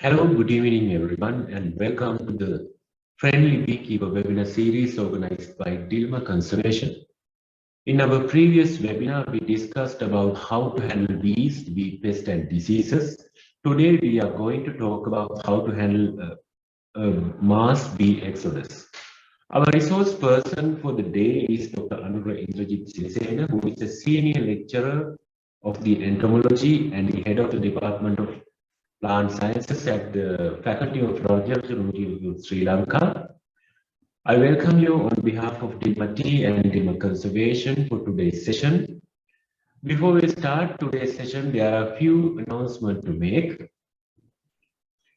Hello, good evening, everyone, and welcome to the Friendly Beekeeper webinar series organized by Dilma Conservation. In our previous webinar, we discussed about how to handle bees, bee pests, and diseases. Today, we are going to talk about how to handle mass bee exodus. Our resource person for the day is Dr. Anura Indrajit Sirisena, who is a senior lecturer of the entomology and the head of the Department of Plant Sciences at the Faculty of Royal University of Sri Lanka. I welcome you on behalf of DIMA-T and DIMA Conservation for today's session. Before we start today's session, there are a few announcements to make.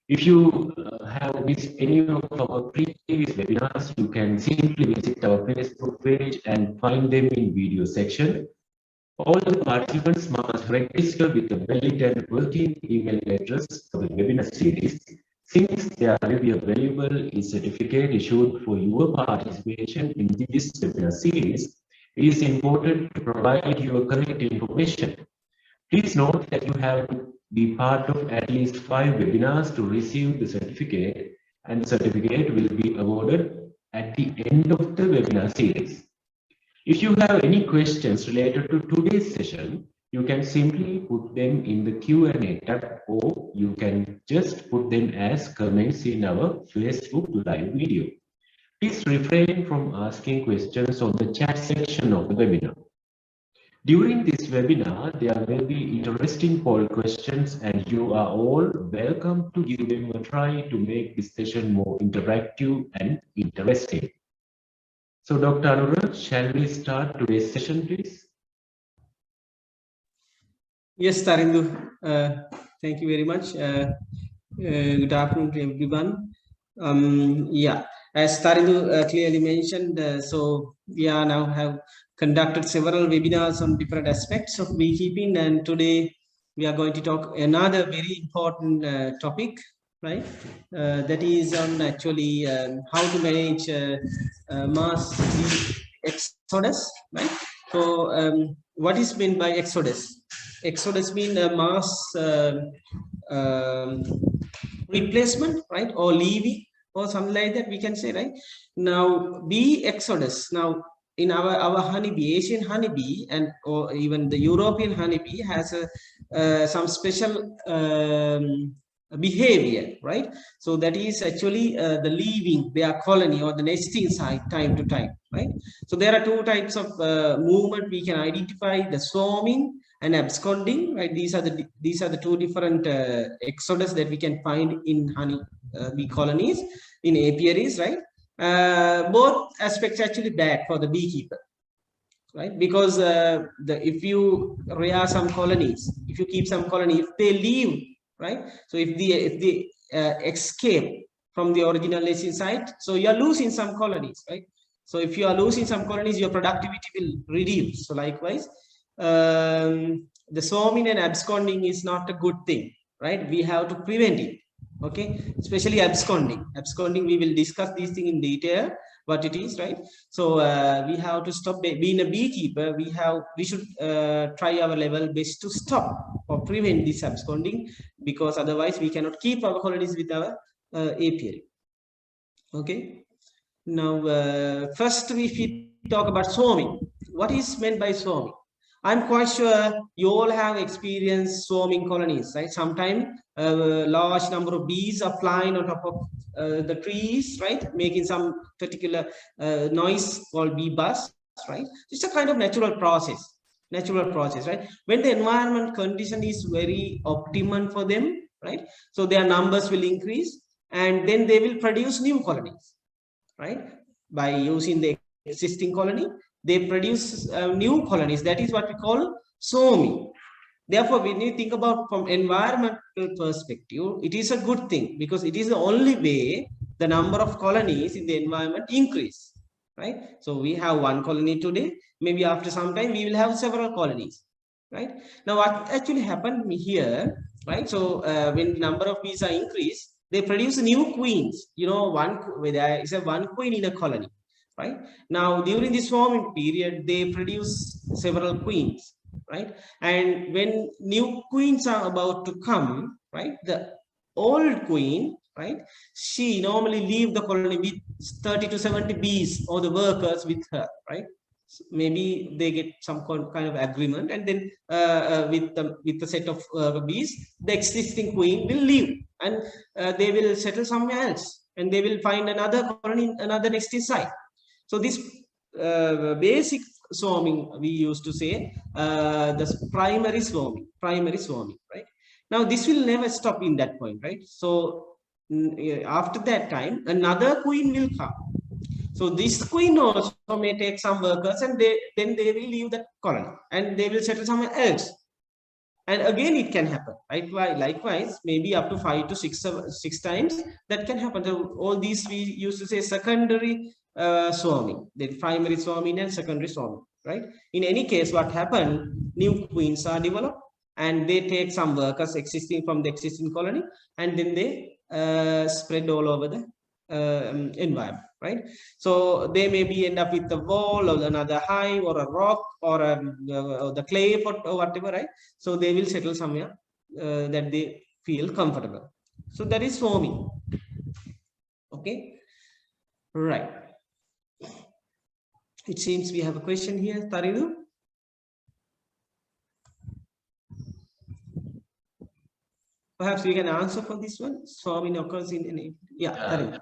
If you have missed any of our previous webinars, you can simply visit our Facebook page and find them in video section. All the participants must register with a valid and working email address for the webinar series. Since there will be a valuable certificate issued for your participation in this webinar series, it is important to provide your correct information. Please note that you have to be part of at least 5 webinars to receive the certificate, and the certificate will be awarded at the end of the webinar series. If you have any questions related to today's session, you can simply put them in the Q&A tab, or you can just put them as comments in our Facebook live video. Please refrain from asking questions on the chat section of the webinar. During this webinar, there will be interesting poll questions, and you are all welcome to give them a try to make this session more interactive and interesting. So, Dr. Anurag, shall we start today's session, please? Yes, Tarindu. Thank you very much. Good afternoon to everyone. As Tarindu clearly mentioned, so we are now have conducted several webinars on different aspects of beekeeping, and today we are going to talk another very important topic, right? That is on actually how to manage mass bee exodus, right? So, what is meant by exodus? Exodus means a mass replacement, right, or leaving, or something like that, we can say, right? Now, bee exodus. Now, in our honeybee, Asian honeybee, and or even the European honeybee has some special behavior, right? So that is actually the leaving their colony or the nesting site time to time, right? So there are two types of movement we can identify: the swarming and absconding, right? These are the two different exodus that we can find in honey bee colonies, in apiaries, right? Both aspects actually bad for the beekeeper, right? Because if you rear some colonies, if you keep some colony, if they leave, right? So if they escape from the original nesting site, so you are losing some colonies, right? So if you are losing some colonies, your productivity will reduce. So likewise, the swarming and absconding is not a good thing, right? We have to prevent it, okay? Especially absconding. Absconding, we will discuss these things in detail, what it is, right? So we have to stop. Being a beekeeper, we should try our level best to stop or prevent this absconding, because otherwise we cannot keep our colonies with our apiary. Okay. Now, first we talk about swarming. What is meant by swarming? I'm quite sure you all have experienced swarming colonies, right? Sometimes a large number of bees are flying on top of the trees, right? Making some particular noise called bee buzz, right? It's a kind of natural process, right? When the environment condition is very optimum for them, right? So their numbers will increase, and then they will produce new colonies, right? By using the existing colony, they produce new colonies. That is what we call swarming. Therefore, when you think about from environmental perspective, it is a good thing, because it is the only way the number of colonies in the environment increase, right? So we have one colony today, maybe after some time we will have several colonies, right? Now what actually happened here, right? So when the number of bees are increased, they produce new queens. You know, there is one queen in a colony, right? Now during this swarming period, they produce several queens, right? And when new queens are about to come, right, the old queen, right, she normally leave the colony with 30 to 70 bees or the workers with her, right? So maybe they get some kind of agreement, and then with the set of bees, the existing queen will leave, and they will settle somewhere else, and they will find another colony, another nesting site. So this basic swarming, we used to say, the primary swarming, right? Now this will never stop in that point, right? So after that time, another queen will come. So this queen also may take some workers, and then they will leave that colony and they will settle somewhere else. And again, it can happen, right? Likewise, maybe up to 5 to 6 times that can happen. So all these we used to say secondary swarming, the primary swarming and secondary swarming, right? In any case, what happened? New queens are developed, and they take some workers existing from the existing colony, and then they spread all over the environment, right? So they maybe end up with the wall or another hive or a rock or the clay pot or whatever, right? So they will settle somewhere that they feel comfortable. So that is swarming. Okay, right. It seems we have a question here, Taridu. Perhaps we can answer for this one. Swarming occurs in any. Yeah,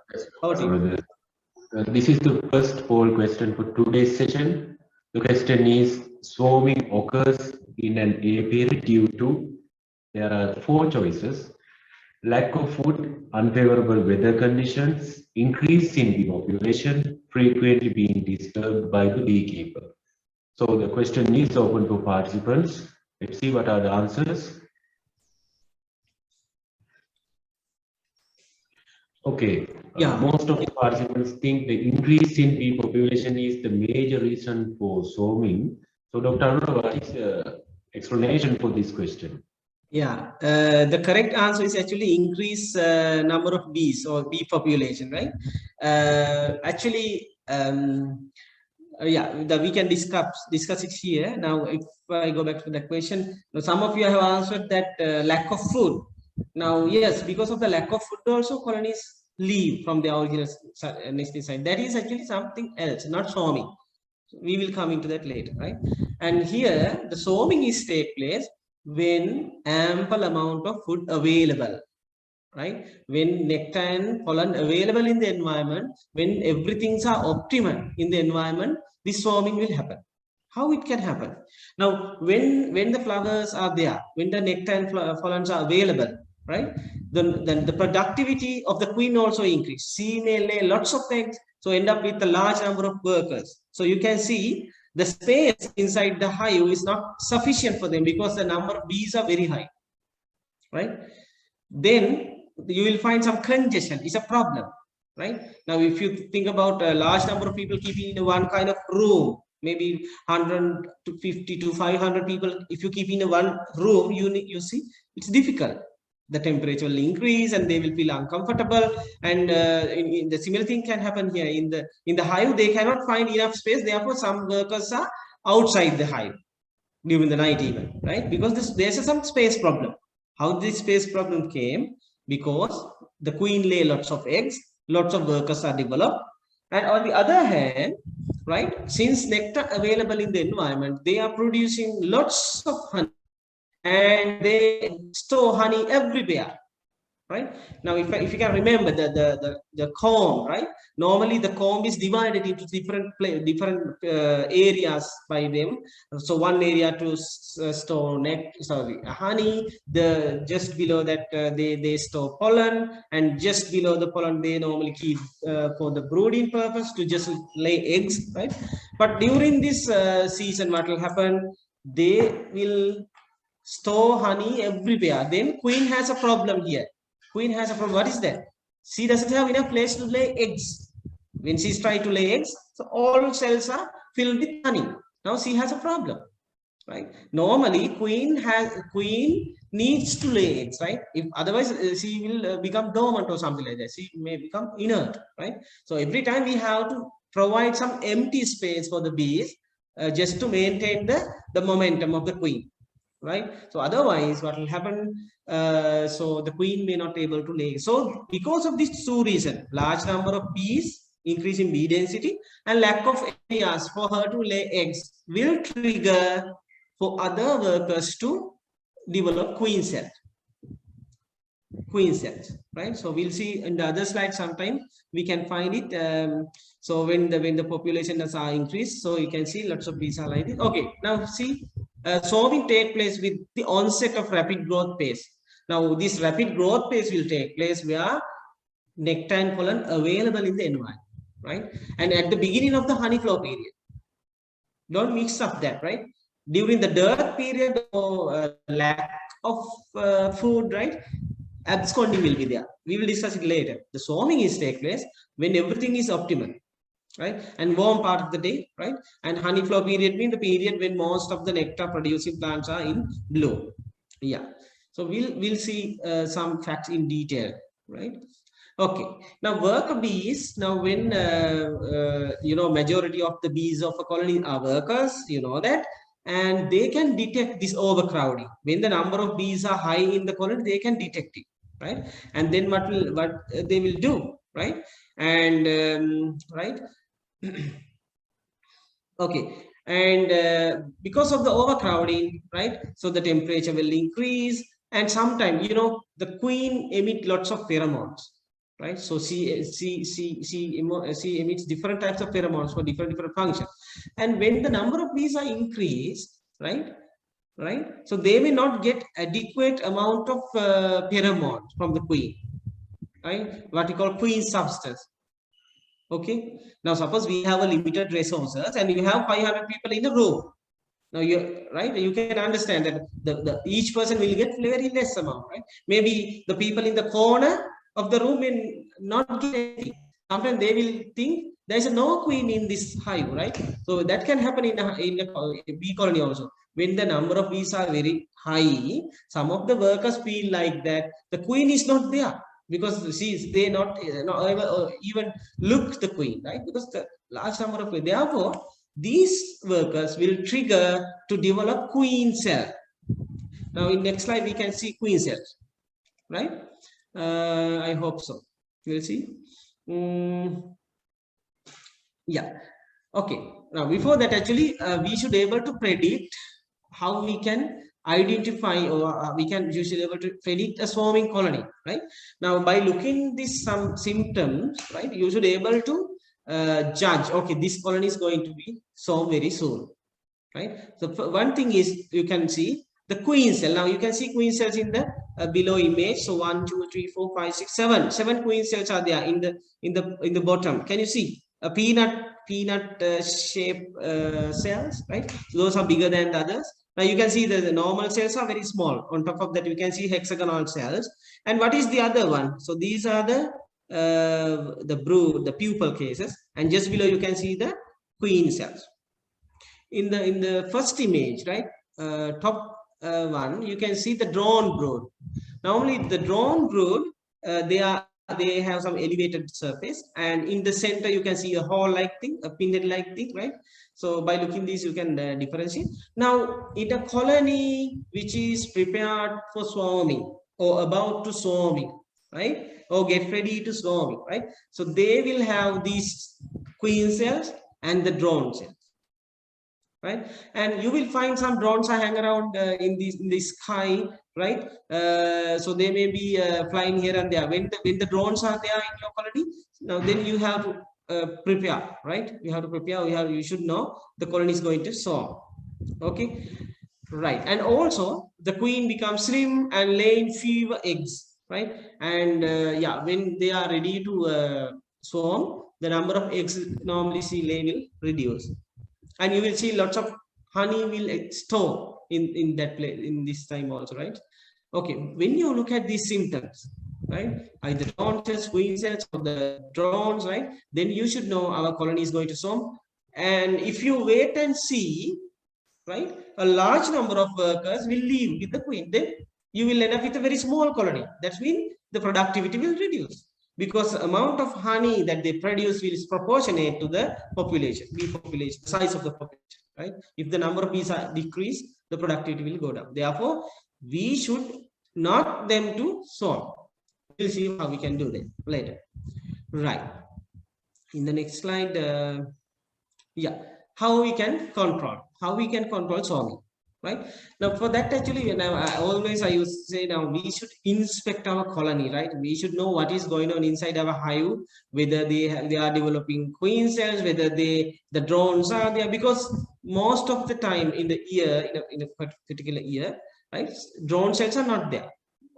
this is the first poll question for today's session. The question is, swarming occurs in an apiary due to, there are 4 choices: lack of food, unfavorable weather conditions, increase in bee population, frequently being disturbed by the beekeeper. So the question is open to participants. Let's see what are the answers. Okay, most of the participants think the increase in bee population is the major reason for swarming. So Dr. Aruna, what is the explanation for this question? Yeah, the correct answer is actually increase number of bees or bee population, right? We can discuss it here. Now, if I go back to the question, some of you have answered that lack of food. Now, yes, because of the lack of food also, colonies leave from the original nesting site. That is actually something else, not swarming. We will come into that later, right? And here, the swarming is take place when ample amount of food available, right? When nectar and pollen available in the environment, when everything's are optimal in the environment, this swarming will happen. How it can happen? Now, when the flowers are there, when the nectar and pollens are available, right? Then the productivity of the queen also increase. She may lay lots of eggs, so end up with a large number of workers. So you can see the space inside the hive is not sufficient for them because the number of bees are very high, right? Then you will find some congestion. It's a problem, right? Now, if you think about a large number of people keeping in one kind of room, maybe 100 to 50 to 500 people, if you keep in one room, you see, it's difficult. The temperature will increase and they will feel uncomfortable, and the similar thing can happen here in the hive. They cannot find enough space, therefore some workers are outside the hive during the night even, right? Because there's some space problem. How this space problem came? Because the queen lay lots of eggs, lots of workers are developed, and on the other hand, right, since nectar available in the environment, they are producing lots of honey, and they store honey everywhere, right? Now, if you can remember the comb, right? Normally the comb is divided into different areas by them. So one area to store honey. Just below that they store pollen, and just below the pollen they normally keep for the brooding purpose to just lay eggs, right? But during this season, what will happen? They will store honey everywhere. Then queen has a problem here. Queen has a problem. What is that? She doesn't have enough place to lay eggs. When she's trying to lay eggs, so all cells are filled with honey. Now she has a problem, right? Normally, queen needs to lay eggs, right? If otherwise she will become dormant or something like that. She may become inert, right? So every time we have to provide some empty space for the bees just to maintain the momentum of the queen. right? So otherwise, what will happen? So the queen may not be able to lay. So because of these two reasons, large number of bees, increase in bee density, and lack of areas for her to lay eggs will trigger for other workers to develop queen cells. Queen cells, right? So we'll see in the other slide sometime we can find it. So when the population does increase, so you can see lots of bees are like this. Okay, now see, swarming take place with the onset of rapid growth phase. Now this rapid growth phase will take place where nectar and pollen available in the environment, right? And at the beginning of the honey flow period, don't mix up that, right? During the dearth period or lack of food, right? Absconding will be there. We will discuss it later. The swarming is take place when everything is optimal, right? And warm part of the day, right? And honey flow period means the period when most of the nectar producing plants are in bloom. Yeah. So we'll see some facts in detail, right? Okay. Now worker bees. Now when majority of the bees of a colony are workers, you know that. And they can detect this overcrowding. When the number of bees are high in the colony, they can detect it, right? And then what they will do, right? And right. Okay. And because of the overcrowding, right? So the temperature will increase, and sometimes the queen emit lots of pheromones, right? So she emits different types of pheromones for different functions. And when the number of bees are increased, right? So they may not get adequate amount of pheromones from the queen, right? What we call queen substance. Okay. Now suppose we have a limited resources and you have 500 people in a room. Now you can understand that the each person will get very less amount, right? Maybe the people in the corner of the room will not get anything. Sometimes they will think there is no queen in this hive, right? So that can happen in a bee colony also. When the number of bees are very high, some of the workers feel like that the queen is not there because they not even look the queen, right? Because the large number of therefore these workers will trigger to develop queen cell. Now in next slide we can see queen cells, right? I hope so. We'll see. Yeah. Okay. Now before that, actually, we should be able to predict how we can identify, or we should be able to predict a swarming colony, right? Now by looking these some symptoms, right, you should be able to judge. Okay, this colony is going to be swarm very soon, right? So one thing is you can see the queen cell. Now you can see queen cells in the below image. So 1, 2, 3, 4, 5, 6, 7. 7 queen cells are there in the bottom. Can you see a peanut shape cells, right? So those are bigger than the others. Now you can see the normal cells are very small. On top of that, you can see hexagonal cells. And what is the other one? So these are the brood, the pupal cases, and just below you can see the queen cells. In the first image, right, top one, you can see the drone brood. Normally the drone brood, they have some elevated surface, and in the center you can see a hole-like thing, a pinhead-like thing, right? So by looking this, you can differentiate. Now in a colony which is prepared for swarming or about to swarming, right, or get ready to swarming, right? So they will have these queen cells and the drone cells, right? And you will find some drones are hanging around in the sky, right? So they may be flying here and there. When the drones are there in your colony, now then you have to prepare, right? You have to prepare. You should know the colony is going to swarm. Okay, right? And also the queen becomes slim and laying fewer eggs, right? And yeah, when they are ready to swarm, the number of eggs normally lay will reduce. And you will see lots of honey will store in that place in this time also, right? Okay, when you look at these symptoms, right, either drone cells, queen cells, or the drones, right, then you should know our colony is going to swarm. And if you wait and see, right, a large number of workers will leave with the queen, then you will end up with a very small colony. That means the productivity will reduce, because the amount of honey that they produce will is proportionate to the population, bee population, the size of the population, right? If the number of bees are decreased, the productivity will go down. Therefore, we should not them to swarm. We'll see how we can do that later. Right. In the next slide, yeah, how we can control swarming. Right now, for that actually, now I used to say, now we should inspect our colony. Right, we should know what is going on inside our hive, whether they are developing queen cells, whether the drones are there, because most of the time in the year, in a particular year, right, drone cells are not there.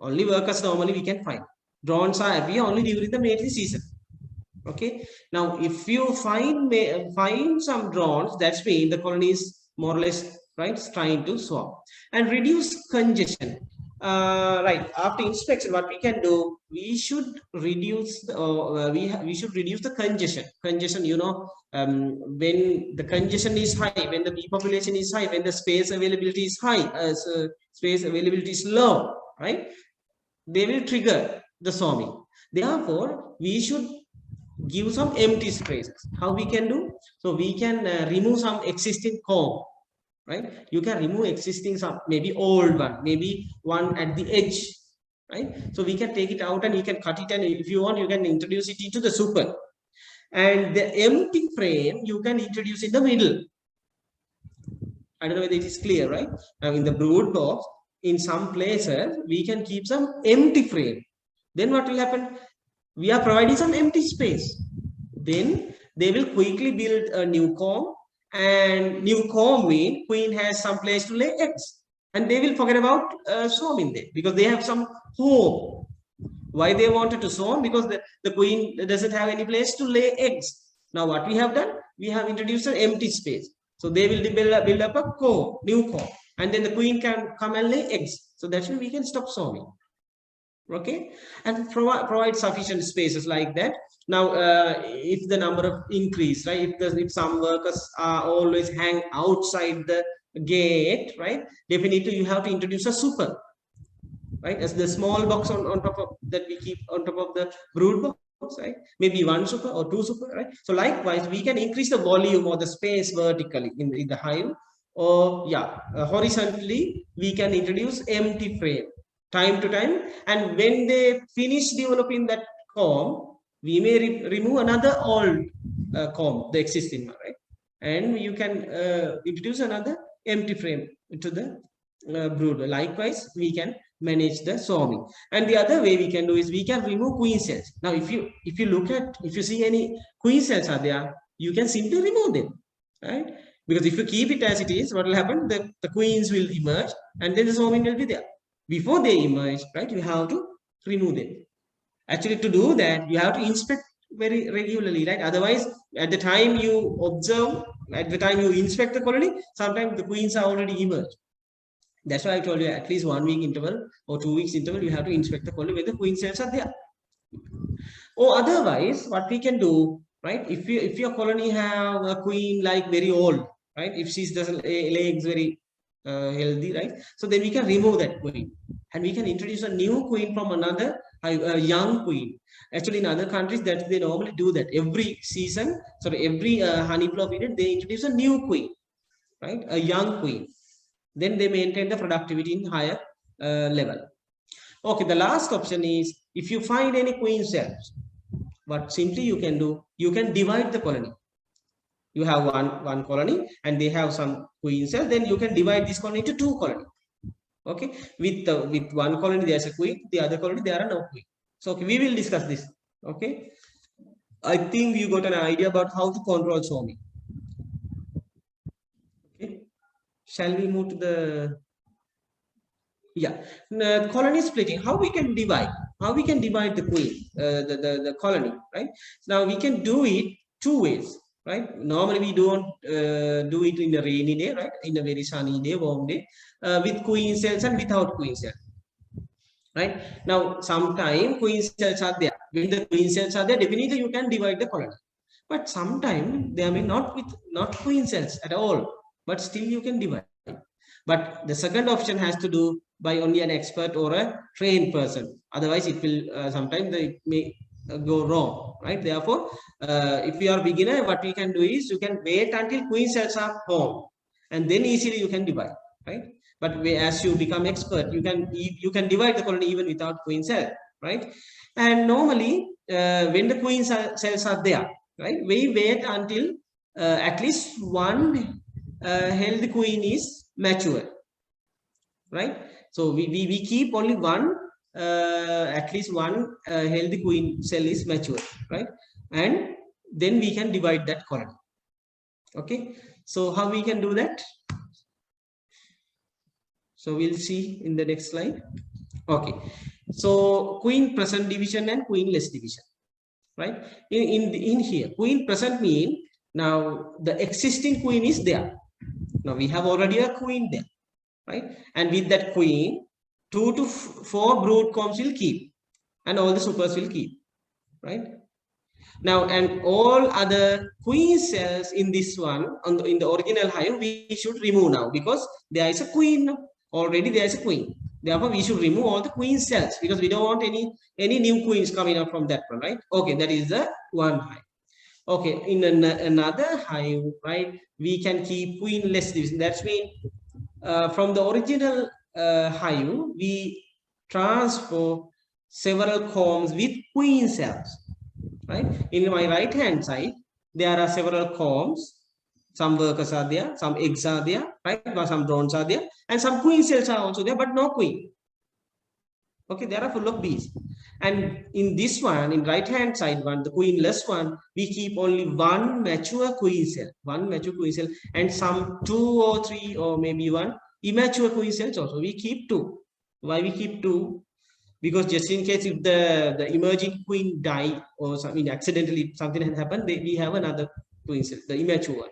Only workers normally we can find. Drones are appear only during the mating season. Okay, now if you find some drones, that's mean the colony is more or less right trying to swarm. And reduce congestion. Right, after inspection, what we can do, we should reduce we should reduce the congestion, you know, when the congestion is high, when the bee population is high, when the space availability is high, so space availability is low, right, they will trigger the swarming. Therefore, we should give some empty spaces. How we can do? So we can remove some existing comb, right? You can remove existing some, maybe old one, maybe one at the edge, right? So we can take it out and you can cut it, and if you want, you can introduce it into the super. And the empty frame, you can introduce in the middle. I don't know whether it is clear, right? Now in the brood box, in some places, we can keep some empty frame. Then what will happen? We are providing some empty space. Then they will quickly build a new comb, and new comb means queen has some place to lay eggs, and they will forget about swarming there because they have some hope. Why they wanted to swarm? Because the queen doesn't have any place to lay eggs. Now what we have done? We have introduced an empty space. So they will build up a comb, new comb, and then the queen can come and lay eggs. So that's when we can stop swarming. Okay, and provide sufficient spaces like that. Now if the number of increase, right, if some workers are always hang outside the gate, right, definitely you have to introduce a super, right, as the small box on top of that we keep on top of the brood box, right, maybe one super or two super, right. So likewise we can increase the volume or the space vertically in the hive, or yeah, horizontally we can introduce empty frame time to time, and when they finish developing that comb, we may remove another old comb, the existing one, right, and you can introduce another empty frame into the brood. Likewise, we can manage the swarming. And the other way we can do is we can remove queen cells. Now, if you look at, if you see any queen cells are there, you can simply remove them, right? Because if you keep it as it is, what will happen? The queens will emerge, and then the swarming will be there. Before they emerge, right, you have to remove them. Actually, to do that, you have to inspect very regularly, right? Otherwise, at the time you observe, at the time you inspect the colony, sometimes the queens are already emerged. That's why I told you at least 1 week interval or 2 weeks interval, you have to inspect the colony whether queen cells are there. Or otherwise, what we can do, right? If your colony have a queen like very old, right? If she doesn't lay eggs very healthy, right? So then we can remove that queen, and we can introduce a new queen from another young queen. Actually, in other countries, that they normally do that every season. So every honey flow period, they introduce a new queen, right? A young queen. Then they maintain the productivity in higher level. Okay, the last option is if you find any queen cells, what simply you can do, you can divide the colony. You have one colony and they have some queen cells, then you can divide this colony into 2 colonies. Okay, with one colony there's a queen, the other colony there are no queen. So okay, we will discuss this. Okay, I think you got an idea about how to control swarming. Okay, shall we move to the colony splitting? How we can divide? How we can divide the queen, the colony, right? Now we can do it 2 ways. Right? Normally we don't do it in a rainy day, right? In a very sunny day, warm day, with queen cells and without queen cells. Right? Now, sometimes queen cells are there. When the queen cells are there, definitely you can divide the colony. But sometimes they may not queen cells at all, but still you can divide. But the second option has to do by only an expert or a trained person. Otherwise, it will sometimes it may go wrong, right? Therefore, if you are beginner, what we can do is you can wait until queen cells are formed, and then easily you can divide, right? But as you become expert, you can divide the colony even without queen cell, right? And normally, when the queen cells are there, right, we wait until at least one healthy queen is mature, right? So we keep only one, at least one healthy queen cell is mature, right? And then we can divide that colony. Okay, so how we can do that? So we'll see in the next slide. Okay, so queen present division and queenless division, right? In here, queen present mean now the existing queen is there. Now we have already a queen there, right? And with that queen, 2 to 4 brood combs will keep, and all the supers will keep, right? Now, and all other queen cells in this one, in the original hive, we should remove now, because there is a queen already. There is a queen. Therefore, we should remove all the queen cells, because we don't want any new queens coming out from that one, right? Okay, that is the one hive. Okay, in another hive, right, we can keep queenless division. That's mean from the original hive, we transfer several combs with queen cells, right? In my right hand side, there are several combs. Some workers are there, some eggs are there, right? Some drones are there, and some queen cells are also there, but no queen. Okay, they are full of bees. And in this one, in right hand side one, the queenless one, we keep only one mature queen cell, and some 2 or 3 or maybe 1 immature queen cells also. We keep 2. Why we keep 2? Because just in case if the emerging queen die or something accidentally something has happened, we have another queen cell, the immature one,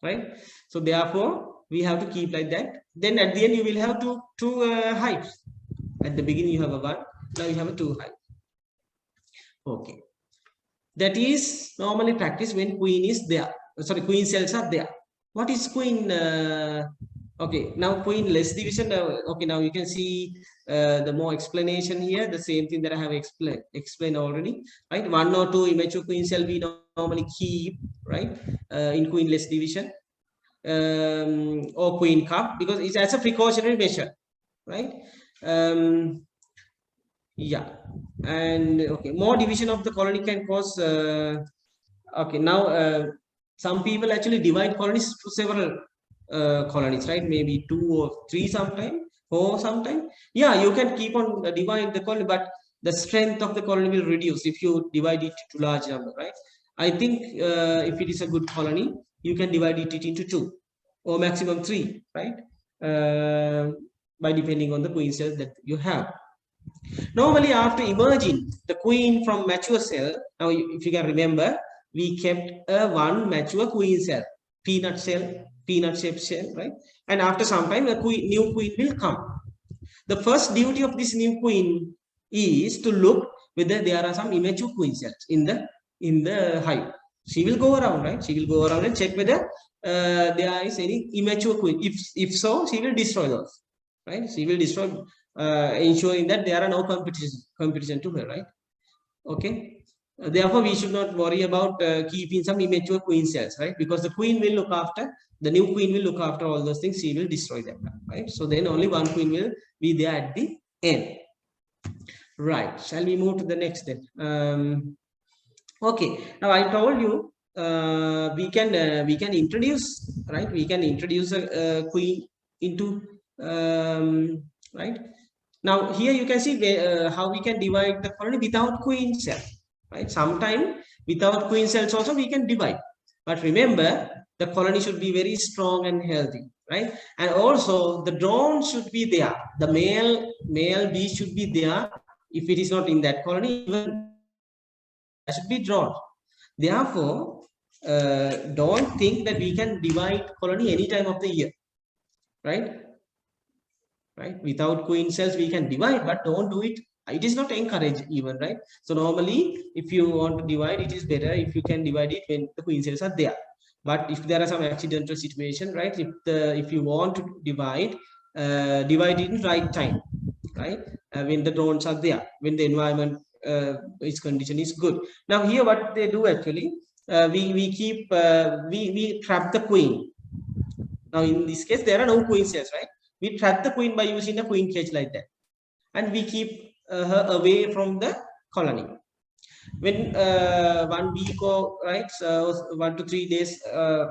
right? So therefore we have to keep like that. Then at the end you will have two hives. At the beginning you have a 1, now you have a 2 hive. Okay, that is normally practiced when queen is there. Sorry, queen cells are there. What is queen? Okay, now queenless division. Okay, now you can see the more explanation here. The same thing that I have explained already, right? 1 or 2 immature queen cell we normally keep, right, in queenless division, or queen cup, because it's as a precautionary measure, right? Yeah, and okay, more division of the colony can cause. Okay, now some people actually divide colonies to several colonies, right? Maybe 2 or 3 sometime, 4 sometime. Yeah, you can keep on divide the colony, but the strength of the colony will reduce if you divide it to large number, right? I think if it is a good colony, you can divide it into 2 or maximum 3, right? By depending on the queen cells that you have. Normally, after emerging the queen from mature cell, now if you can remember, we kept a 1 mature queen cell, peanut shaped cell, right? And after some time, a new queen will come. The first duty of this new queen is to look whether there are some immature queen cells in the hive. She will go around, right? She will go around and check whether there is any immature queen. If so, she will destroy those, right? She will destroy, ensuring that there are no competition to her, right? Okay. Therefore, we should not worry about keeping some immature queen cells, right? Because the queen will look after, the new queen will look after all those things. She will destroy them, right? So then only 1 queen will be there at the end. Right. Shall we move to the next then? Okay. Now I told you we can introduce, right? We can introduce a queen into right. Now here you can see how we can divide the colony without queen cell, right? Sometime without queen cells also we can divide, but remember the colony should be very strong and healthy, right? And also the drone should be there. The male bee should be there. If it is not in that colony, even should be drawn. Therefore, don't think that we can divide colony any time of the year, right? Right? Without queen cells, we can divide, but don't do it. It is not encouraged even, right? So normally, if you want to divide, it is better if you can divide it when the queen cells are there. But if there are some accidental situation, right? If you want to divide, divide it in right time, right? When the drones are there, when the environment its condition is good. Now here, what they do actually, we trap the queen. Now in this case, there are no queen cells, right? we trap the queen by using a queen cage like that, and we keep her away from the colony. When 1 week or right, so 1 to 3 days,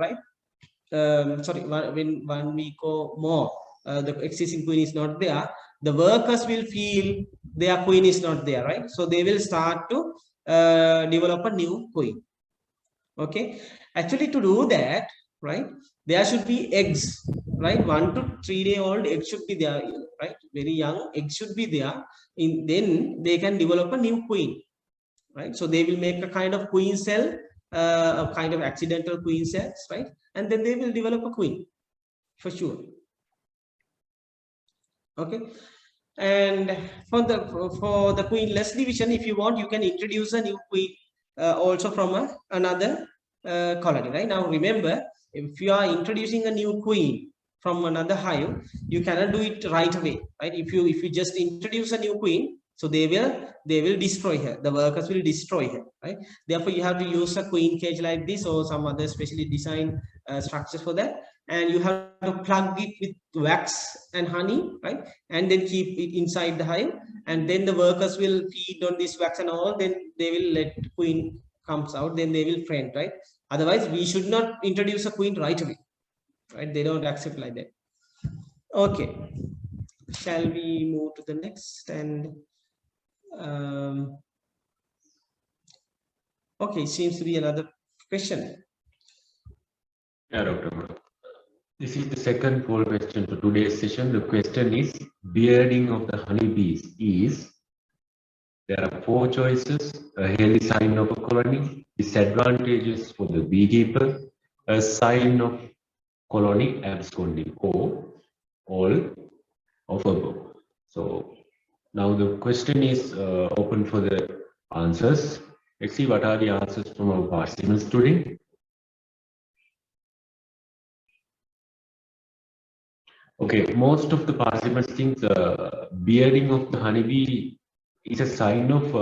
right? When 1 week or more, the existing queen is not there, the workers will feel their queen is not there, right? So they will start to develop a new queen. Okay, actually to do that, right, there should be eggs, right? 1 to 3 day old egg should be there, right? Very young egg should be there. Then they can develop a new queen, right? So they will make a kind of queen cell, a kind of accidental queen cells, right? And then they will develop a queen for sure. Okay, and for the queenless division, if you want, you can introduce a new queen also from another colony, right? Now remember, if you are introducing a new queen from another hive, you cannot do it right away, right? If you just introduce a new queen, so they will destroy her, the workers will destroy her, right? Therefore you have to use a queen cage like this or some other specially designed structures for that, and you have to plug it with wax and honey, right? And then keep it inside the hive, and then the workers will feed on this wax and all, then they will let queen comes out, then they will friend, right? Otherwise we should not introduce a queen right away, right? They don't accept like that. Okay, shall we move to the next? And okay, seems to be another question. Yeah, Dr. This is the second poll question for today's session. The question is, bearding of the honeybees is, there are 4 choices: a healthy sign of a colony, disadvantages for the beekeeper, a sign of colony absconding, or all of above. So now the question is open for the answers. Let's see what are the answers from our participants today. Okay, most of the participants think the bearding of the honeybee is a sign of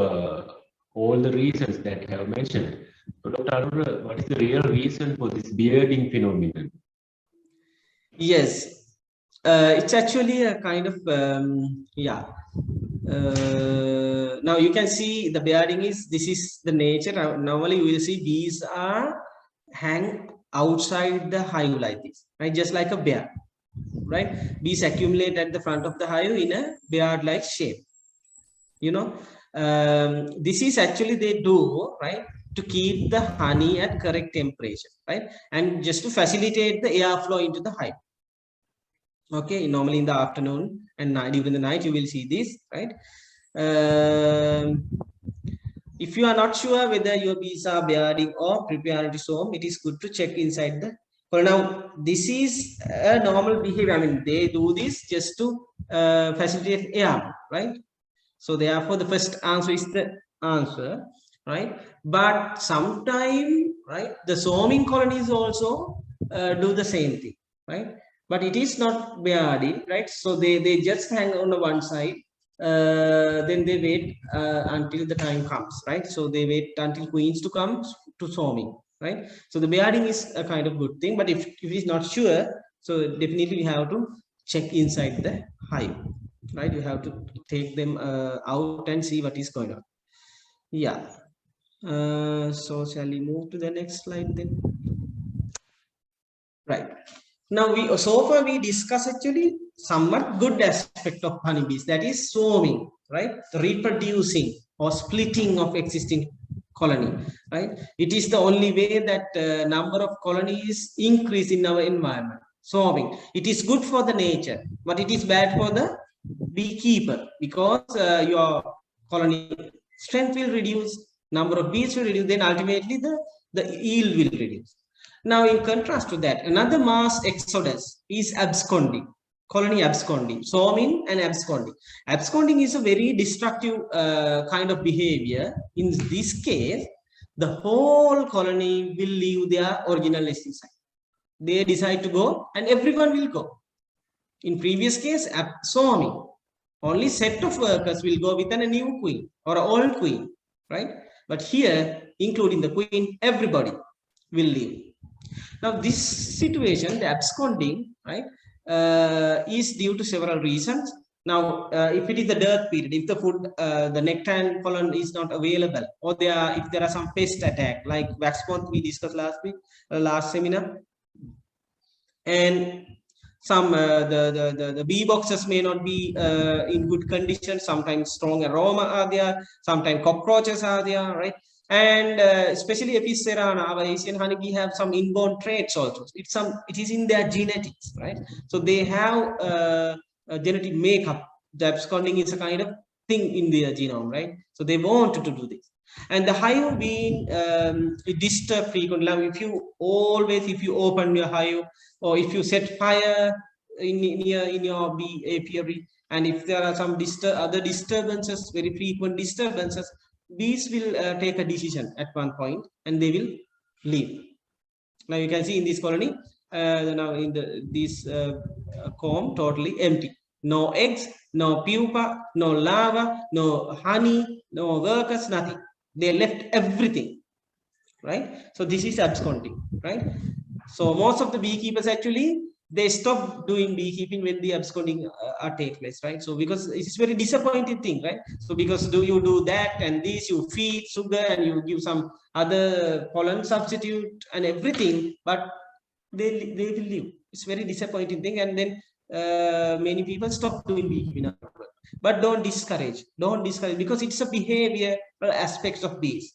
all the reasons that I have mentioned. So, Dr. Arora, what is the real reason for this bearding phenomenon? Yes, it's actually a kind of now you can see the bearding is, this is the nature. Normally you will see bees are hang outside the hive like this, right? Just like a bear, right? Bees accumulate at the front of the hive in a beard like shape, you know. This is actually they do, right, to keep the honey at correct temperature, right? And just to facilitate the airflow into the hive. Okay, normally in the afternoon and night, during the night you will see this, right? If you are not sure whether your bees are bearding or preparing to swarm, it is good to check inside the. Well, now this is a normal behavior. I mean, they do this just to facilitate air, right? So therefore, the first answer is the answer, right? But sometime, right, the swarming colonies also do the same thing, right? But it is not bearding, right? So they just hang on the one side. Then they wait until the time comes, right? So they wait until queens to come to swarming, right? So the bearding is a kind of good thing, but if it is not sure, so definitely you have to check inside the hive, right? You have to take them out and see what is going on. Yeah. So shall we move to the next slide then? Right. Now so far we discuss actually somewhat good aspect of honeybees, that is swarming, right? Reproducing or splitting of existing colony, right? It is the only way that number of colonies increase in our environment. Swarming, it is good for the nature, but it is bad for the beekeeper, because your colony strength will reduce, number of bees will reduce, then ultimately the yield will reduce. Now, in contrast to that, another mass exodus is absconding, colony absconding, swarming and absconding. Absconding is a very destructive kind of behavior. In this case, the whole colony will leave their original nesting site. They decide to go and everyone will go. In previous case, swarming, only set of workers will go with a new queen or an old queen, right? But here, including the queen, everybody will leave. Now, this situation, the absconding, right, is due to several reasons. Now, if it is the dearth period, if the food, the nectar and pollen is not available, or if there are some pest attack, like wax moth we discussed last week, last seminar, and some the bee boxes may not be in good condition. Sometimes strong aroma are there, sometimes cockroaches are there, right? And especially Apis cerana, our Asian honeybee, have some inborn traits also. It is in their genetics, right? So they have a genetic makeup. The absconding is a kind of thing in their genome, right? So they want to do this. And the hive being disturbed frequently. Now, if you open your hive, or if you set fire in your bee apiary, and if there are some other disturbances, very frequent disturbances, bees will take a decision at one point and they will leave. Now you can see in this colony, now in this comb, totally empty. No eggs, no pupa, no larva, no honey, no workers, nothing. They left everything, right? So this is absconding, right? So most of the beekeepers actually, they stop doing beekeeping when the absconding take place, right? So because it's very disappointing thing, right? So because you do that and this, you feed sugar and you give some other pollen substitute and everything, but they will leave. It's very disappointing thing, and then many people stop doing beekeeping. But don't discourage, because it's a behavioral aspects of bees,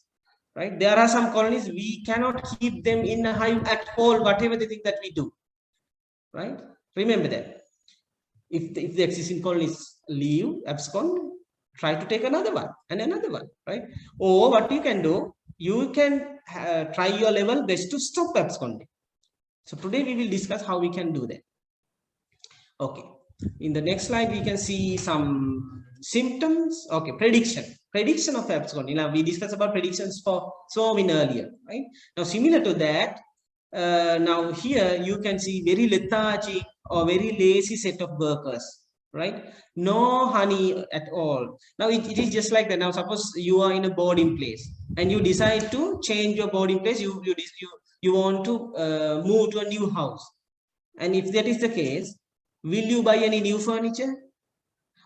right? There are some colonies we cannot keep them in a hive at all, whatever they think that we do, right? Remember that. If the existing colonies leave, abscond, try to take another one and another one, right? Or what you can do, you can try your level best to stop absconding. So today we will discuss how we can do that. Okay. In the next slide, we can see some symptoms. Okay, prediction of absconding. Now we discussed about predictions for swarming earlier, right? Now similar to that, now here you can see very lethargic or very lazy set of workers, right? No honey at all. Now it is just like that. Now suppose you are in a boarding place and you decide to change your boarding place. You want to move to a new house, and if that is the case, will you buy any new furniture,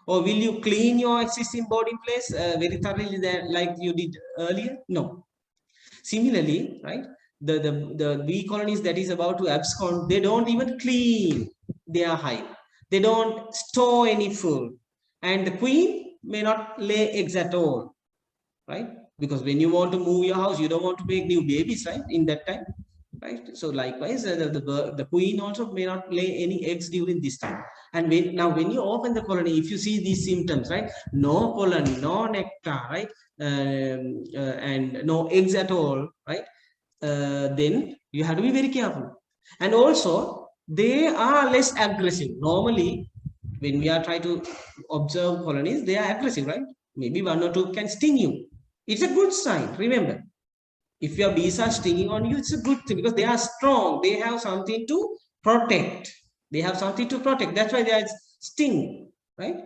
or will you clean your existing boarding place very thoroughly like you did earlier? No. Similarly, right, the bee colonies that is about to abscond, they don't even clean their hive. They don't store any food, and the queen may not lay eggs at all, right? Because when you want to move your house, you don't want to make new babies, right, in that time, right? So likewise, the queen also may not lay any eggs during this time. And when you open the colony, if you see these symptoms, right, no pollen, no nectar, right, and no eggs at all, right, then you have to be very careful. And also, they are less aggressive. Normally, when we are trying to observe colonies, they are aggressive, right? Maybe one or two can sting you. It's a good sign, remember. If your bees are stinging on you, it's a good thing, because they are strong. They have something to protect. That's why they are sting, right?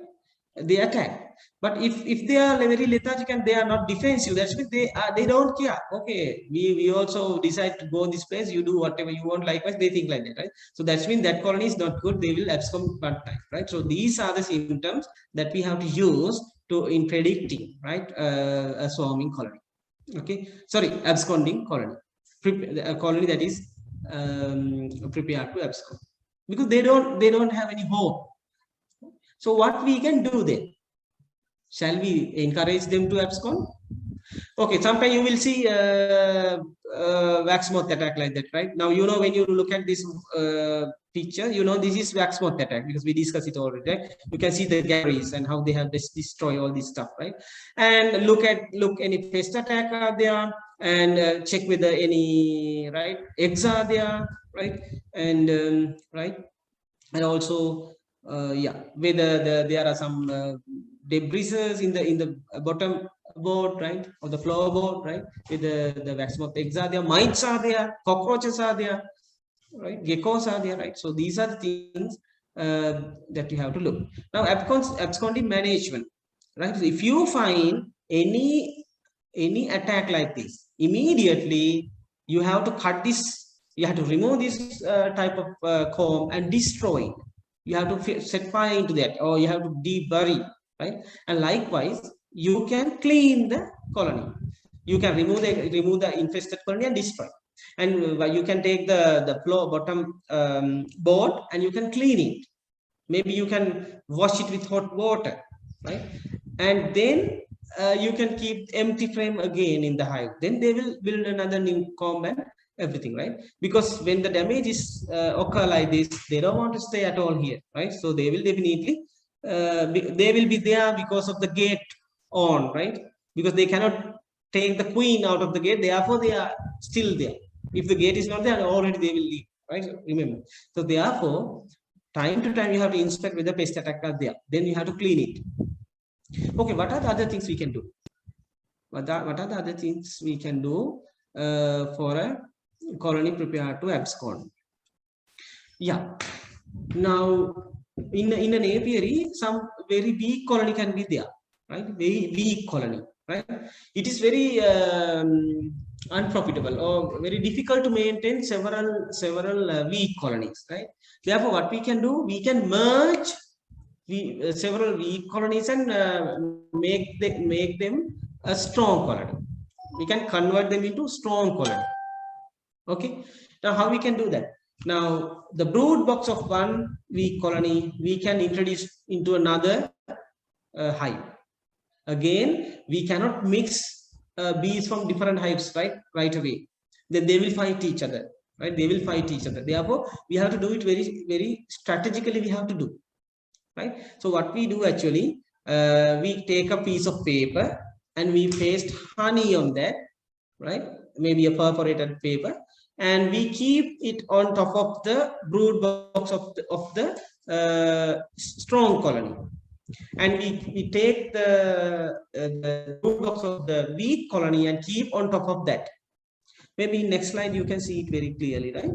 They attack. But if they are very lethargic and they are not defensive, that's means they don't care. Okay, we also decide to go this place. You do whatever you want. Likewise, they think like that, right? So that's means that colony is not good. They will abscond one time, right? So these are the symptoms that we have to use in predicting, right, a swarming colony. Okay, sorry, absconding colony, a colony that is prepared to abscond, because they don't have any hope. So what we can do then? Shall we encourage them to abscond? Okay, sometimes you will see wax moth attack like that, right? Now, you know, when you look at this picture, you know, this is wax moth attack, because we discussed it already, right? You can see the galleries and how they have destroy all this stuff, right? And look any pest attack are there, and check whether any, right, eggs are there, right? And right, and also yeah, whether there are some debris in the bottom board, right, or the floorboard, right, with the wax moth eggs are there, mites are there, cockroaches are there, right, geckos are there, right? So these are the things that you have to look. Now, absconding management, right? So if you find any attack like this, immediately you have to cut this, you have to remove this type of comb and destroy it. You have to set fire into that, or you have to debury, right? And likewise, you can clean the colony. You can remove the infested colony and destroy. And you can take the floor bottom board and you can clean it. Maybe you can wash it with hot water, right? And then you can keep empty frame again in the hive. Then they will build another new comb and everything, right? Because when the damage is occur like this, they don't want to stay at all here, right? So they will definitely they will be there because of the gate on, right? Because they cannot take the queen out of the gate, therefore they are still there. If the gate is not there, already they will leave, right? Remember. So therefore, time to time you have to inspect whether pest attack are there. Then you have to clean it. Okay, what are the other things we can do? What are the other things we can do for a colony prepared to abscond? Yeah. Now, in an apiary, some very weak colony can be there, right? Very weak colony, right? It is very unprofitable or very difficult to maintain several weak colonies, right? Therefore, what we can do, we can merge several weak colonies and make them a strong colony. We can convert them into strong colony. Okay. Now, how we can do that? Now, the brood box of one weak colony we can introduce into another hive. Again, we cannot mix bees from different hives right away. Then they will fight each other, right? They will fight each other. Therefore, we have to do it very strategically. We have to do, right? So what we do actually, we take a piece of paper and we paste honey on that, right? Maybe a perforated paper, and we keep it on top of the brood box of the strong colony. And we take the brood box of the weak colony and keep on top of that. Maybe next slide you can see it very clearly, right?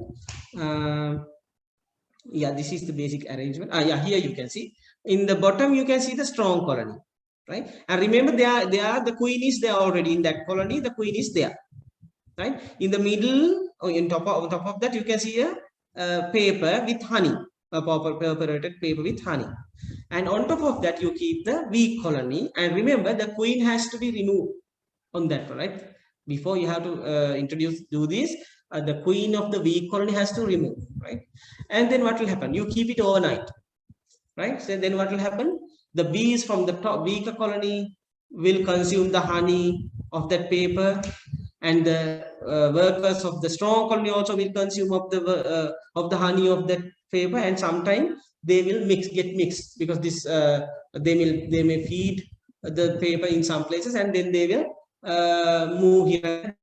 Yeah, this is the basic arrangement. Yeah, here you can see. In the bottom you can see the strong colony, right? And remember, the queen is there already in that colony. The queen is there, right? In the middle, or on top of that, you can see a paper with honey, a perforated paper with honey. And on top of that, you keep the weak colony. And remember, the queen has to be removed on that, right? Before you have to do this, the queen of the weak colony has to remove, right? And then what will happen? You keep it overnight, right? So then what will happen? The bees from the top weaker colony will consume the honey of that paper, and the workers of the strong colony also will consume of the honey of that paper, and sometimes they will get mixed, because this they may feed the paper in some places, and then they will move here,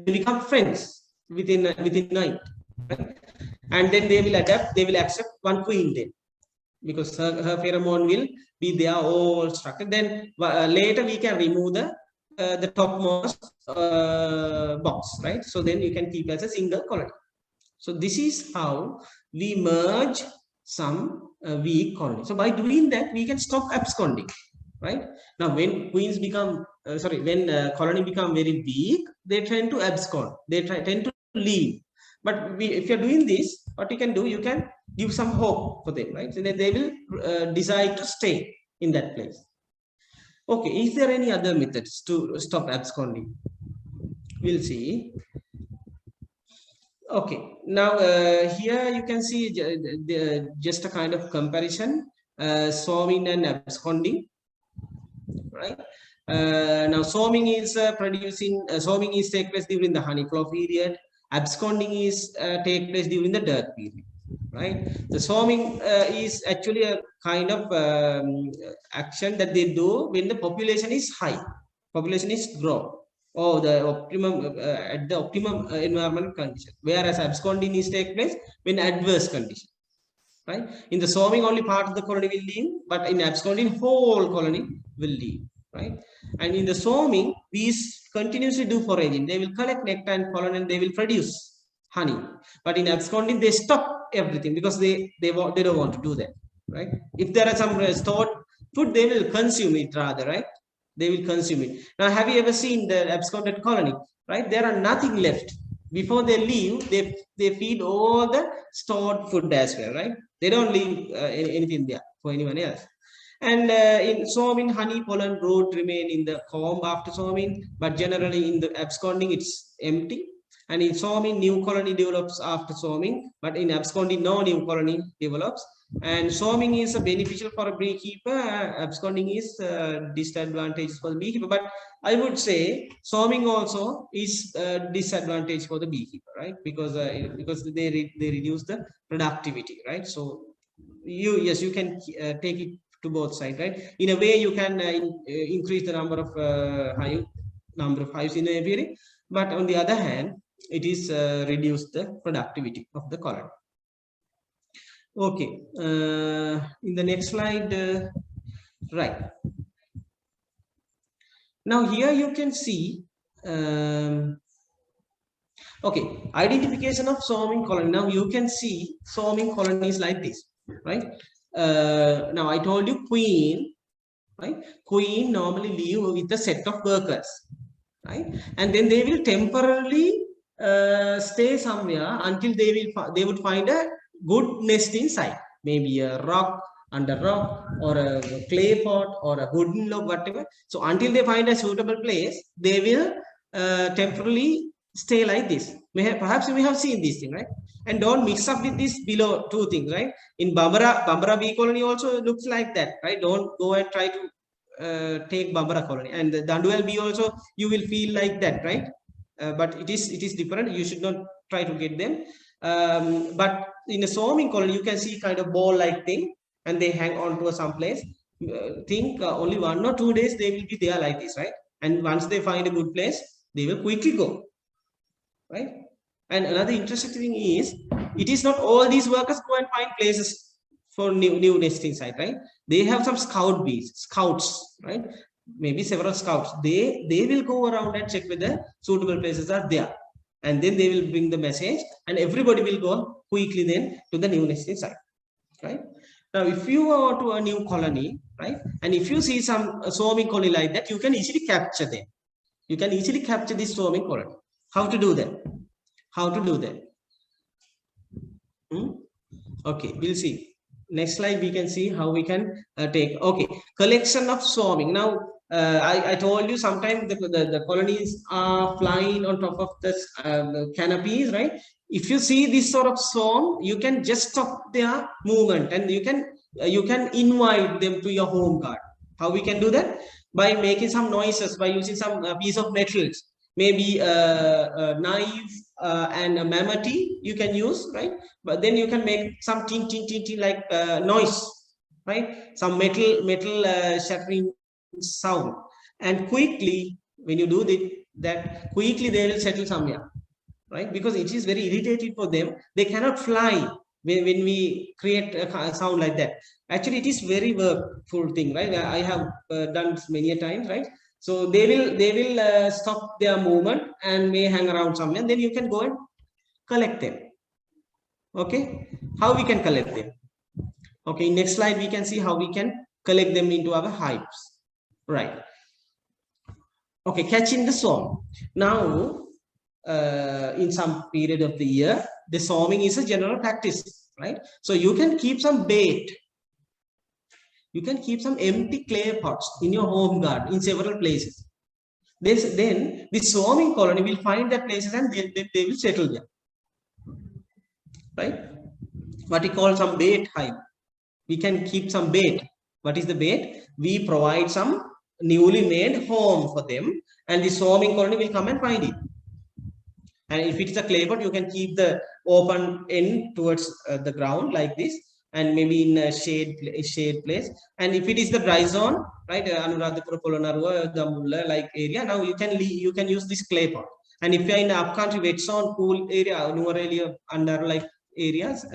become friends within night, right? And then they will adapt, they will accept one queen then, because her pheromone will be there all structured. Then later we can remove the topmost box, right? So then you can keep as a single colony. So this is how we merge some weak colony. So by doing that, we can stop absconding, right? Now, when queens become, when colony become very weak, they tend to abscond. They tend to leave. But if you're doing this, what you can do, you can give some hope for them, right? So then they will decide to stay in that place. Okay, is there any other methods to stop absconding? We'll see. Okay, now here you can see just a kind of comparison, swarming and absconding, right? Now swarming is swarming is take place during the honey flow period. Absconding is take place during the dearth period, right? The swarming is actually a kind of action that they do when the population is high, population is grow, or the optimum at the optimum environmental condition. Whereas absconding is take place when adverse condition, right? In the swarming, only part of the colony will leave, but in absconding, whole colony will leave, right? And in the swarming, bees continuously do foraging. They will collect nectar and pollen, and they will produce honey. But in absconding, they stop everything because they don't want to do that, right? If there are some stored food, they will consume it rather, right? They will consume it. Now, have you ever seen the absconded colony, right? There are nothing left. Before they leave, they feed all the stored food as well, right? They don't leave anything there for anyone else. And in swarming, honey, pollen, brood remain in the comb after swarming, but generally in the absconding, it's empty. And in swarming, new colony develops after swarming, but in absconding, no new colony develops. And swarming is beneficial for a beekeeper, absconding is disadvantageous for the beekeeper. But I would say swarming also is disadvantage for the beekeeper, right? Because they reduce the productivity, right? So you can take it to both sides, right? In a way, you can increase the number of hives in the apiary, but on the other hand, it is reduce the productivity of the colony. Okay, in the next slide, right. Now here you can see, okay, identification of swarming colony. Now you can see swarming colonies like this, right? Now I told you queen, right? Queen normally live with a set of workers, right? And then they will temporarily stay somewhere until they would find a good nesting site, maybe a rock, under rock, or a clay pot, or a wooden log, whatever. So until they find a suitable place, they will temporarily stay like this. Perhaps you may have seen this thing, right? And don't mix up with this below two things, right? In Bambara bee colony also looks like that, right? Don't go and try to take Bambara colony. And the Danduel bee also, you will feel like that, right? But it is different. You should not try to get them. But in a swarming colony, you can see kind of ball-like thing, and they hang on to some place. Think only 1 or 2 days they will be there like this, right? And once they find a good place, they will quickly go, right? And another interesting thing is, it is not all these workers go and find places for new nesting site, right? They have some scouts, right? Maybe several scouts. They will go around and check whether suitable places are there, and then they will bring the message, and everybody will go quickly then to the new nesting site, right? Now, if you go to a new colony, right, and if you see some swarming colony like that, you can easily capture them. You can easily capture this swarming colony. How to do that? How to do that? Okay, we'll see. Next slide, we can see how we can take. Okay, collection of swarming. Now, I told you sometimes the colonies are flying on top of the canopies, right? If you see this sort of swarm, you can just stop their movement, and you can invite them to your home guard. How we can do that? By making some noises, by using some piece of metals, maybe a knife and a mammoth you can use, right? But then you can make some tin like noise, right? Some metal shattering sound, and quickly when you do that quickly they will settle somewhere, right? Because it is very irritating for them. They cannot fly when we create a sound like that. Actually, it is very workful thing, right? I have done many a times, right? So they will stop their movement and may hang around somewhere, and then you can go and collect them. Okay, how we can collect them? Okay, next slide we can see how we can collect them into our hives, right? Okay, catching the swarm. Now, in some period of the year, the swarming is a general practice, right? So you can keep some bait. You can keep some empty clay pots in your home garden in several places. Then the swarming colony will find that places, and they will settle there, right? What we call some bait hive. We can keep some bait. What is the bait? We provide some newly made home for them, and the swarming colony will come and find it. And if it's a clay pot, you can keep the open end towards the ground like this, and maybe in a shade place. And if it is the dry zone, right, Anuradhapura, Polonnaruwa, the Mulla like area, now you can use this clay pot. And if you are in the upcountry wet zone, cool area, Nuvareli, under like areas,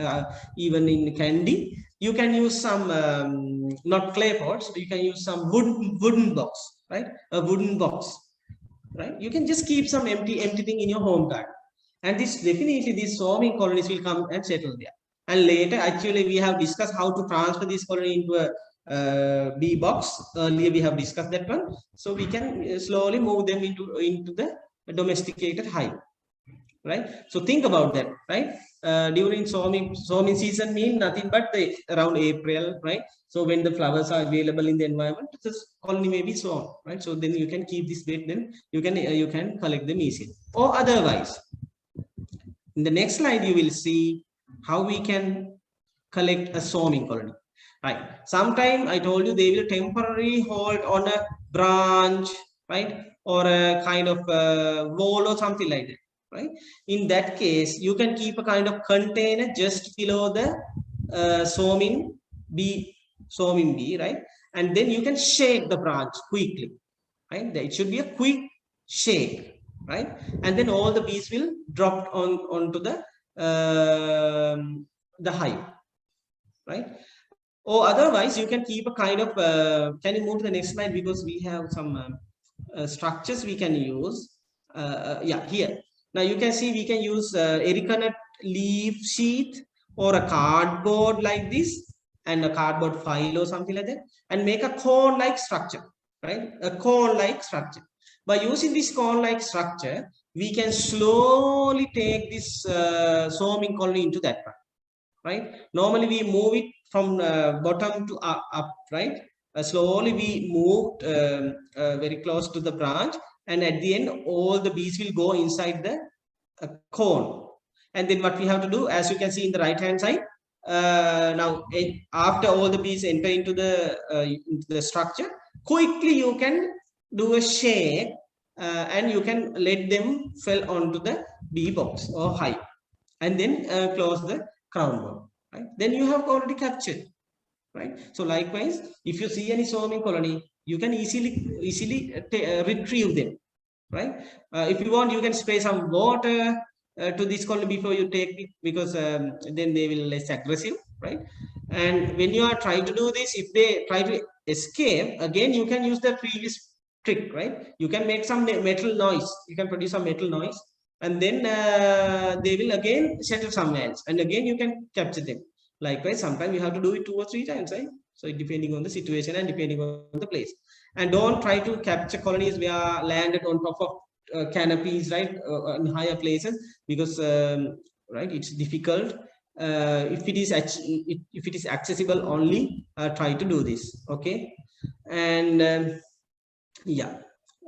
even in Kandy, you can use some not clay pots, you can use some wooden box, right? A wooden box, right? You can just keep some empty thing in your home garden, and these swarming colonies will come and settle there. And later, actually, we have discussed how to transfer this colony into a bee box. Earlier, we have discussed that one. So we can slowly move them into the domesticated hive, right? So think about that, right? during swarming season mean nothing but around April, right? So when the flowers are available in the environment, this colony may be swarm, right? So then you can keep this bait, then you can collect them easily. Or otherwise, in the next slide you will see how we can collect a swarming colony. Right. Sometime I told you they will temporarily hold on a branch, right, or a kind of wall or something like that. Right. In that case, you can keep a kind of container just below the swarming bee, right, and then you can shake the branch quickly. Right. It should be a quick shake, right, and then all the bees will drop onto the hive, right. Or otherwise, you can keep a kind of, can you move to the next slide, because we have some structures we can use. Yeah, here. Now you can see we can use ericanut leaf sheet or a cardboard like this, and a cardboard file or something like that, and make a cone-like structure, right? A cone-like structure. By using this cone-like structure, we can slowly take this swarming colony into that one, right? Normally we move it from bottom to up, right? Slowly we moved very close to the branch, and at the end all the bees will go inside the cone. And then what we have to do, as you can see in the right hand side, now after all the bees enter into the structure, quickly you can do a shake and you can let them fall onto the bee box or hive, and then close the crown ball, right? Then you have already captured, right? So likewise, if you see any swarming colony, you can easily retrieve them, right? If you want, you can spray some water to this colony before you take it, because then they will less aggressive, right? And when you are trying to do this, if they try to escape, again you can use the previous trick, right? You can make some metal noise, you can produce some metal noise, and then they will again settle somewhere else, and again you can capture them. Likewise, sometimes you have to do it 2 or 3 times, right? So depending on the situation and depending on the place. And don't try to capture colonies where are landed on top of canopies, right, in higher places, because right, it's difficult. If it is accessible only, try to do this, okay? And yeah,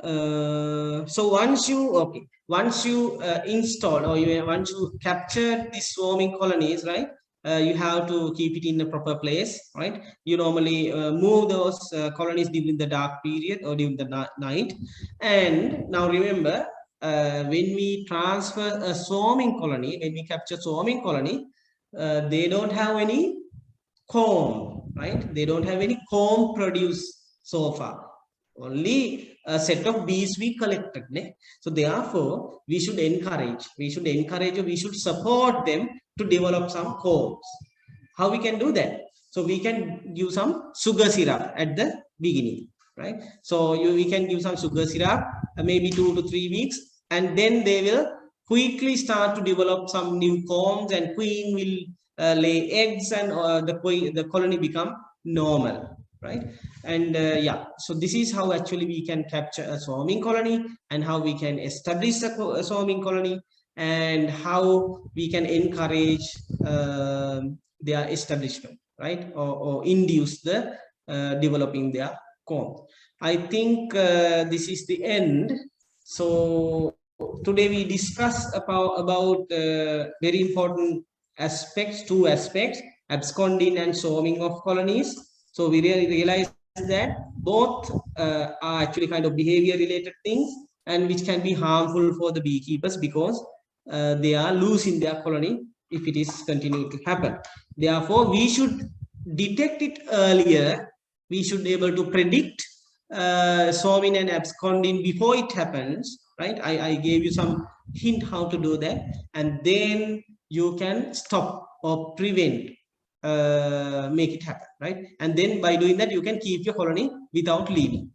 so once you install, or once you capture these swarming colonies, right, you have to keep it in a proper place, right? You normally move those colonies during the dark period or during the night. And now remember, when we transfer a swarming colony, when we capture swarming colony, they don't have any comb, right? They don't have any comb produced so far. Only a set of bees we collected. So therefore, we should encourage, we should support them to develop some combs. How we can do that? So we can give some sugar syrup at the beginning, right? So we can give some sugar syrup, maybe 2 to 3 weeks, and then they will quickly start to develop some new combs, and queen will lay eggs, and the colony become normal, right? And yeah, so this is how actually we can capture a swarming colony, and how we can establish a swarming colony, and how we can encourage their establishment, right, or induce the developing their comb. I think this is the end. So today we discussed about very important aspects, 2 aspects, absconding and swarming of colonies. So we really realized that both are actually kind of behavior related things, and which can be harmful for the beekeepers, because they are losing their colony if it is continuing to happen. Therefore, we should detect it earlier. We should be able to predict swarming and absconding before it happens, right? I gave you some hint how to do that, and then you can stop or prevent, make it happen, right? And then by doing that, you can keep your colony without leaving,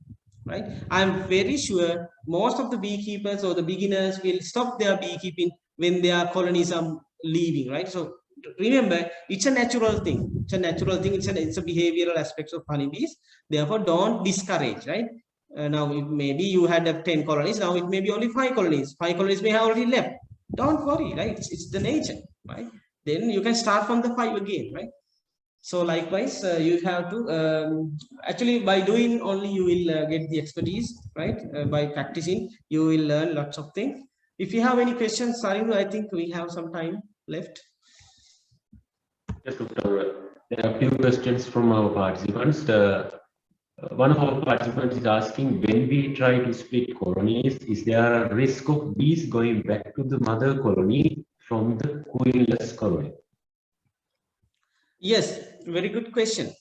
right? I'm very sure most of the beekeepers or the beginners will stop their beekeeping when their colonies are leaving, right? So remember, it's a natural thing. It's a natural thing. It's a behavioral aspect of honeybees. Therefore, don't discourage, right? Now, maybe you had 10 colonies. Now it may be only 5 colonies. 5 colonies may have already left. Don't worry, right? It's the nature, right? then you can start from the 5 again, right? So likewise, you have to actually, by doing only you will get the expertise, right? By practicing, you will learn lots of things. If you have any questions, Sarindu, I think we have some time left. Yes, Dr. There are a few questions from our participants. One of our participants is asking, when we try to split colonies, is there a risk of bees going back to the mother colony from the queenless colony? Yes, very good question.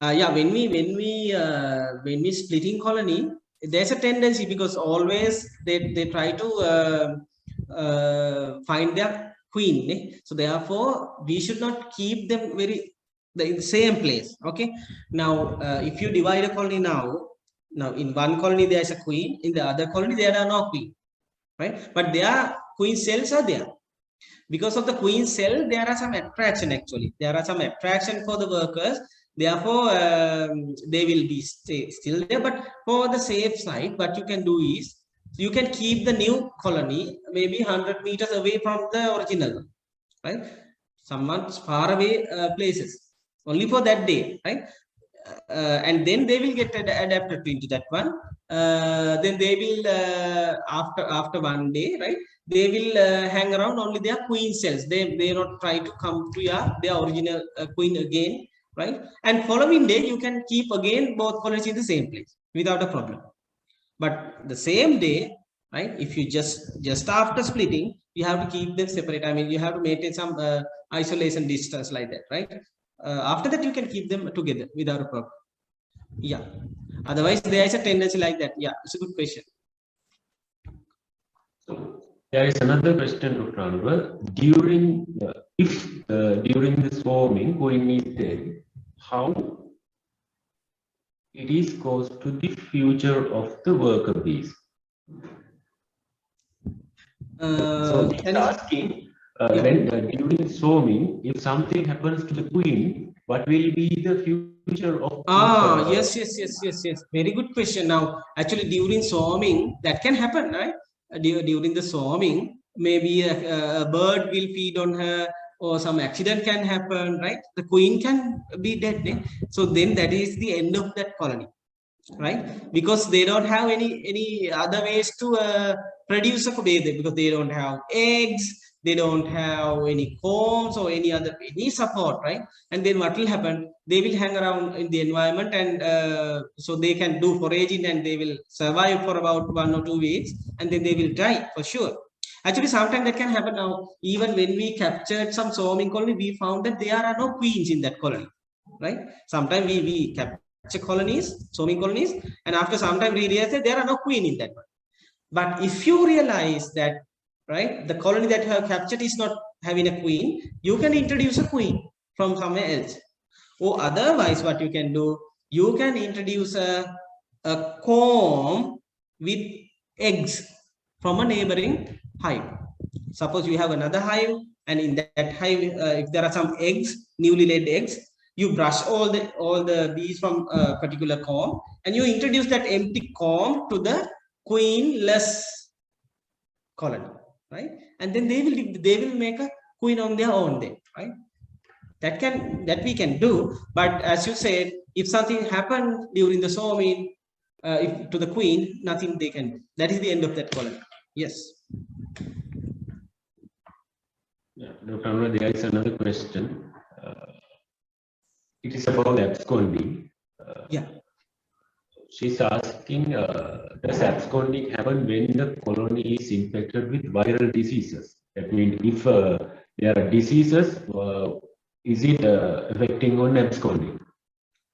Yeah, when we splitting colony, there's a tendency, because always they try to find their queen. So therefore, we should not keep them in the same place. Okay. Now, if you divide a colony now in one colony there's a queen, in the other colony there are no queen, right? But their queen cells are there. Because of the queen cell, there are some attraction actually. There are some attraction for the workers. Therefore, they will be still there. But for the safe side, what you can do is, you can keep the new colony maybe 100 meters away from the original, right? Somewhat far away places, only for that day, right? And then they will get adapted into that one. Then they will after one day, right? They will hang around only their queen cells. They not try to come to their original queen again, right? And following day you can keep again both colonies in the same place without a problem. But the same day, right? If you just after splitting, you have to keep them separate. I mean, you have to maintain some isolation distance like that, right? After that, you can keep them together without a problem. Yeah. Otherwise, there is a tendency like that. Yeah, it's a good question. So there is another question, Dr. Anwar. During during the swarming, queen is dead, how it is caused to the future of the worker bees? So he's asking, when during swarming, if something happens to the queen, what will be the future of? Yes. Very good question. Now, actually, during swarming, that can happen, right? During the swarming, maybe a bird will feed on her, or some accident can happen, right? The queen can be dead. So then that is the end of that colony, right? Because they don't have any other ways to produce a baby, because they don't have eggs, they don't have any combs or any support, right? And then what will happen? They will hang around in the environment, and so they can do foraging, and they will survive for about 1 or 2 weeks, and then they will die for sure. Actually, sometimes that can happen. Now, even when we captured some swarming colony, we found that there are no queens in that colony, right? Sometimes we capture colonies, swarming colonies, and after some time we realize that there are no queen in that one. But if you realize that, right, the colony that you have captured is not having a queen, you can introduce a queen from somewhere else. Or otherwise, what you can do, you can introduce a comb with eggs from a neighboring hive. Suppose you have another hive, and in that hive, if there are some eggs, newly laid eggs, you brush all the bees from a particular comb, and you introduce that empty comb to the queenless colony, right? And then they will make a queen on their own day, right? That we can do. But as you said, if something happened during the swarming, if to the queen, nothing they can do. That is the end of that colony. Yes. Yeah, Dr. Anwar, there is another question. It is about absconding. Yeah. She's asking, does absconding happen when the colony is infected with viral diseases? That means if there are diseases, is it affecting on absconding?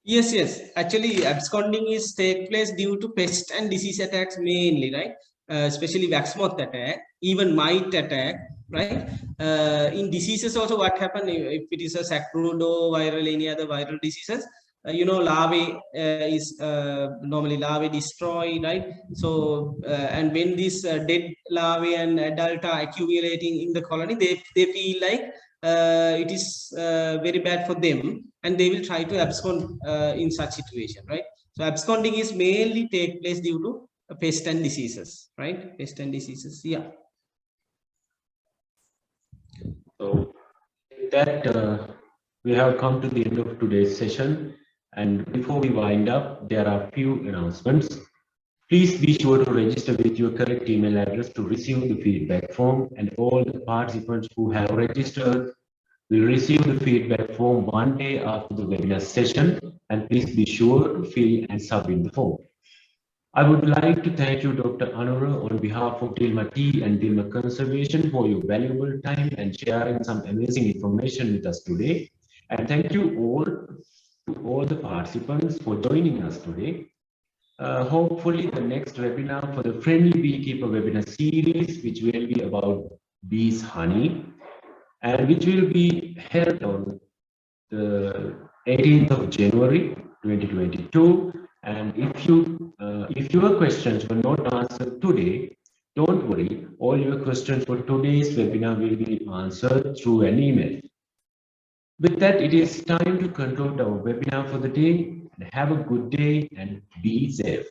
Yes. Actually, absconding is take place due to pest and disease attacks mainly, right? Especially wax moth attack, even mite attack, right? In diseases also, what happen if it is a saccharodo viral, any other viral diseases? Larvae is normally larvae destroy, right? So and when these dead larvae and adult are accumulating in the colony, they feel like it is very bad for them, and they will try to abscond in such situation, right? So absconding is mainly take place due to pest and diseases, right? Pest and diseases, yeah. So With that, we have come to the end of today's session. And before we wind up, there are a few announcements. Please be sure to register with your correct email address to receive the feedback form, and all the participants who have registered will receive the feedback form one day after the webinar session, and please be sure to fill and submit the form. I would like to thank you, Dr. Anura, on behalf of Dilma Tea and Dilma Conservation for your valuable time and sharing some amazing information with us today. And thank you all to all the participants for joining us today. Hopefully the next webinar for the Friendly Beekeeper webinar series, which will be about bees honey, and which will be held on the 18th of January 2022. And if your questions were not answered today, don't worry, all your questions for today's webinar will be answered through an email. With that, it is time to conclude our webinar for the day. Have a good day and be safe.